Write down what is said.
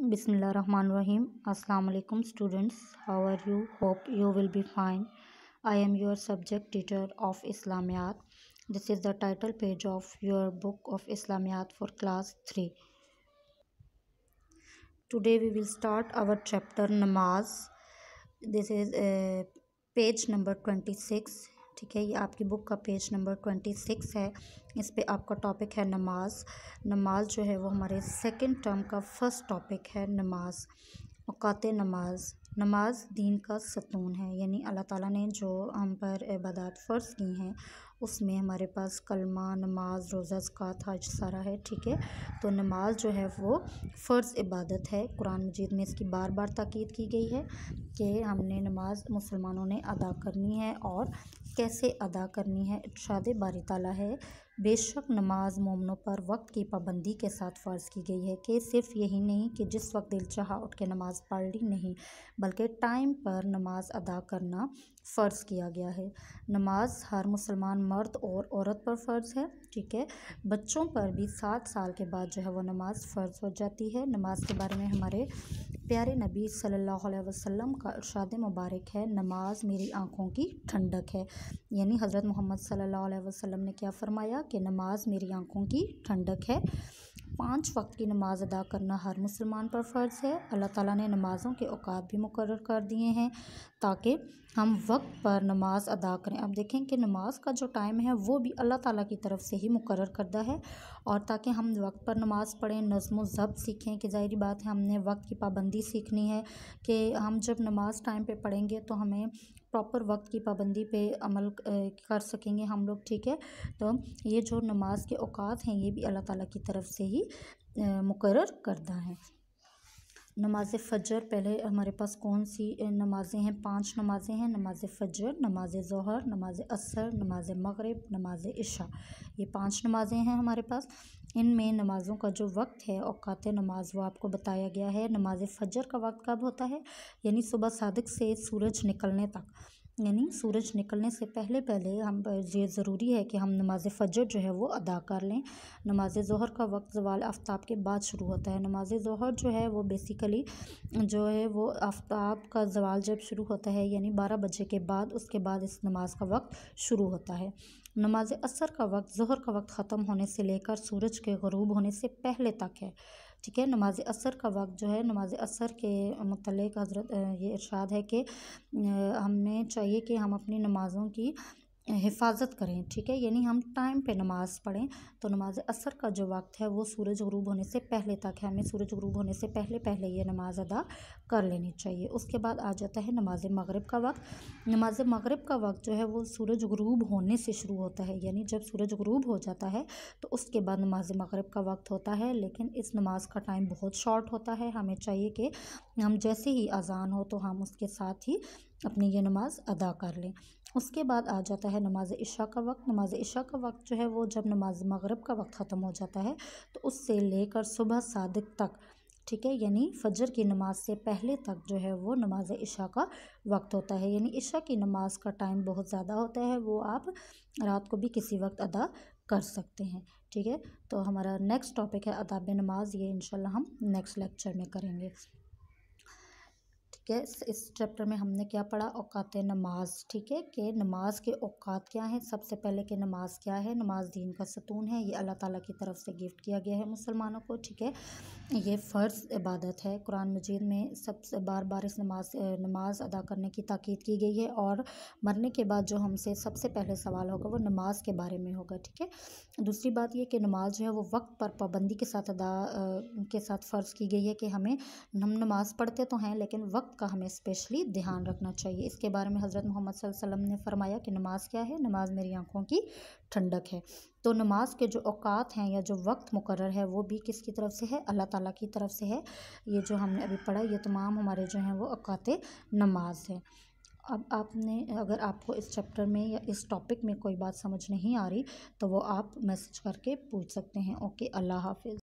Bismillahirrahmanirrahim. Assalamu alaikum students. How are you? Hope you will be fine. I am your subject teacher of Islamiyat. This is the title page of your book of Islamiyat for class 3. Today we will start our chapter Namaz. This is page number 26. ठीक है, ये आपकी book का page number 26 है. इस पे आपका topic है नमाज. नमाज जो है वो हमारे सेकंड टर्म का फर्स्ट टॉपिक है. नमाज, औकात नमाज. नमाज दीन का सतून है, यानी अल्लाह ताला ने जो हम पर इबादत फ़र्ज़ की हैं उसमें हमारे पास कलमा, नमाज, रोज़ा, ज़कात, हज सारा है. ठीक है, तो नमाज जो है वो फ़र्ज़ इबादत है. कुरान मजीद में इसकी बार बार ताकीद की गई है कि हमने नमाज मुसलमानों ने अदा करनी है और कैसे अदा करनी है. इरशाद बारी ताला है, बेशक नमाज मोमनों पर वक्त की पाबंदी के साथ फ़र्ज़ की गई है कि सिर्फ़ यही नहीं कि जिस वक्त दिल चाहा उठ के नमाज़ पढ़ ली, नहीं, बल्कि टाइम पर नमाज अदा करना फ़र्ज़ किया गया है. नमाज हर मुसलमान मर्द और औरत पर फ़र्ज़ है. ठीक है, बच्चों पर भी 7 साल के बाद जो है वो नमाज फ़र्ज़ हो जाती है. नमाज के बारे में हमारे प्यारे नबी सल्लल्लाहु अलैहि वसल्लम का इरशाद मुबारक है, नमाज मेरी आँखों की ठंडक है. यानी हज़रत मोहम्मद सल्लल्लाहु अलैहि वसल्लम ने क्या फ़रमाया कि नमाज मेरी आँखों की ठंडक है. 5 वक्त की नमाज अदा करना हर मुसलमान पर फ़र्ज़ है. अल्लाह ताला ने नमाज़ों के औकात भी मुकर्रर कर दिए हैं ताकि हम वक्त पर नमाज अदा करें. अब देखें कि नमाज का जो टाइम है वो भी अल्लाह ताला की तरफ से ही मुकर्रर करदा है, और ताकि हम वक्त पर नमाज़ पढ़ें, नज़्म व ज़ब्त सीखें. कि ज़ाहिर बात है हमने वक्त की पाबंदी सीखनी है कि हम जब नमाज टाइम पे पढ़ेंगे तो हमें प्रॉपर वक्त की पाबंदी पे अमल कर सकेंगे हम लोग. ठीक है, तो ये जो नमाज के औकात हैं ये भी अल्लाह ताला की तरफ से ही मुकर्रर करदा है. नमाज फ़जर, पहले हमारे पास कौन सी नमाज़ें हैं? 5 नमाज़ें हैं. नमाज फ़जर, नमाज ज़ोहर, नमाज असर, नमाज मगरिब, नमाज इशा. ये 5 नमाज़ें हैं हमारे पास. इनमें नमाज़ों का जो वक्त है, औकात नमाज, वो आपको बताया गया है. नमाज फ़जर का वक्त कब होता है? यानी सुबह सादिक से सूरज निकलने तक, यानी सूरज निकलने से पहले पहले हम ये ज़रूरी है कि हम नमाज फ़जर जो है वो अदा कर लें. नमाज ज़ोहर का वक्त ज़वाल आफ्ताब के बाद शुरू होता है. नमाज ज़ोहर जो है वो बेसिकली जो है वो आफ्ताब का ज़वाल जब शुरू होता है, यानी 12 बजे के बाद, उसके बाद इस नमाज का वक्त शुरू होता है. नमाज असर का वक्त ज़ोहर का वक्त ख़त्म होने से लेकर सूरज के ग़ुरूब होने से पहले तक है. ठीक है, नमाज असर का वक्त जो है, नमाज असर के मुतल्लिक़ हज़रत ये इरशाद है कि हमें चाहिए कि हम अपनी नमाज़ों की हिफाजत करें. ठीक है, यानी हम टाइम पे नमाज़ पढ़ें. तो नमाज असर का जो वक्त है वो सूरज ग़ुरूब होने से पहले तक है. हमें सूरज ग़ुरूब होने से पहले पहले ये नमाज अदा कर लेनी चाहिए. उसके बाद आ जाता है नमाज मगरिब का वक्त. नमाज मगरिब का वक्त जो है वो सूरज ग़ुरूब होने से शुरू होता है, यानी जब सूरज ग़ुरूब हो जाता है तो उसके बाद नमाज मगरिब का वक्त होता है. लेकिन इस नमाज का टाइम बहुत शॉर्ट होता है. हमें चाहिए कि हम जैसे ही अज़ान हो तो हम उसके साथ ही अपनी ये नमाज अदा कर लें. उसके बाद आ जाता है नमाज इशा का वक्त. नमाज इशा का वक्त जो है वो जब नमाज मगरिब का वक्त ख़त्म हो जाता है तो उससे लेकर सुबह सादिक तक, ठीक है, यानी फ़जर की नमाज से पहले तक जो है वो नमाज इशा का वक्त होता है. यानी इशा की नमाज का टाइम बहुत ज़्यादा होता है, वो आप रात को भी किसी वक्त अदा कर सकते हैं. ठीक है, तो हमारा नेक्स्ट टॉपिक है आदाब नमाज. ये इंशाल्लाह हम नेक्स्ट लेक्चर में करेंगे. ठीक है, इस चैप्टर में हमने क्या पढ़ा? औकात नमाज. ठीक है, कि नमाज के औकात क्या हैं. सबसे पहले कि नमाज क्या है? नमाज दीन का सतून है. ये अल्लाह ताला की तरफ से गिफ्ट किया गया है मुसलमानों को. ठीक है, ये फ़र्ज़ इबादत है. कुरान मजीद में सबसे बार बार इस नमाज अदा करने की ताकीद की गई है, और मरने के बाद जो हमसे सबसे पहले सवाल होगा वो नमाज के बारे में होगा. ठीक है, दूसरी बात ये कि नमाज जो है वो वक्त पर पाबंदी के साथ के साथ फ़र्ज़ की गई है कि हम नमाज़ पढ़ते तो हैं लेकिन वक्त का हमें स्पेशली ध्यान रखना चाहिए. इसके बारे में हज़रत मोहम्मद सल्लल्लाहु अलैहि वसल्लम ने फरमाया कि नमाज क्या है? नमाज मेरी आँखों की ठंडक है. तो नमाज के जो औकात हैं या जो वक्त मुकर्रर है वो भी किसकी तरफ से है? अल्लाह ताला की तरफ से है. ये जो हमने अभी पढ़ा ये तमाम हमारे जो हैं वो औकात नमाज है. अब आपने, अगर आपको इस चैप्टर में या इस टॉपिक में कोई बात समझ नहीं आ रही तो वो आप मैसेज करके पूछ सकते हैं. ओके, अल्लाह हाफ़िज़.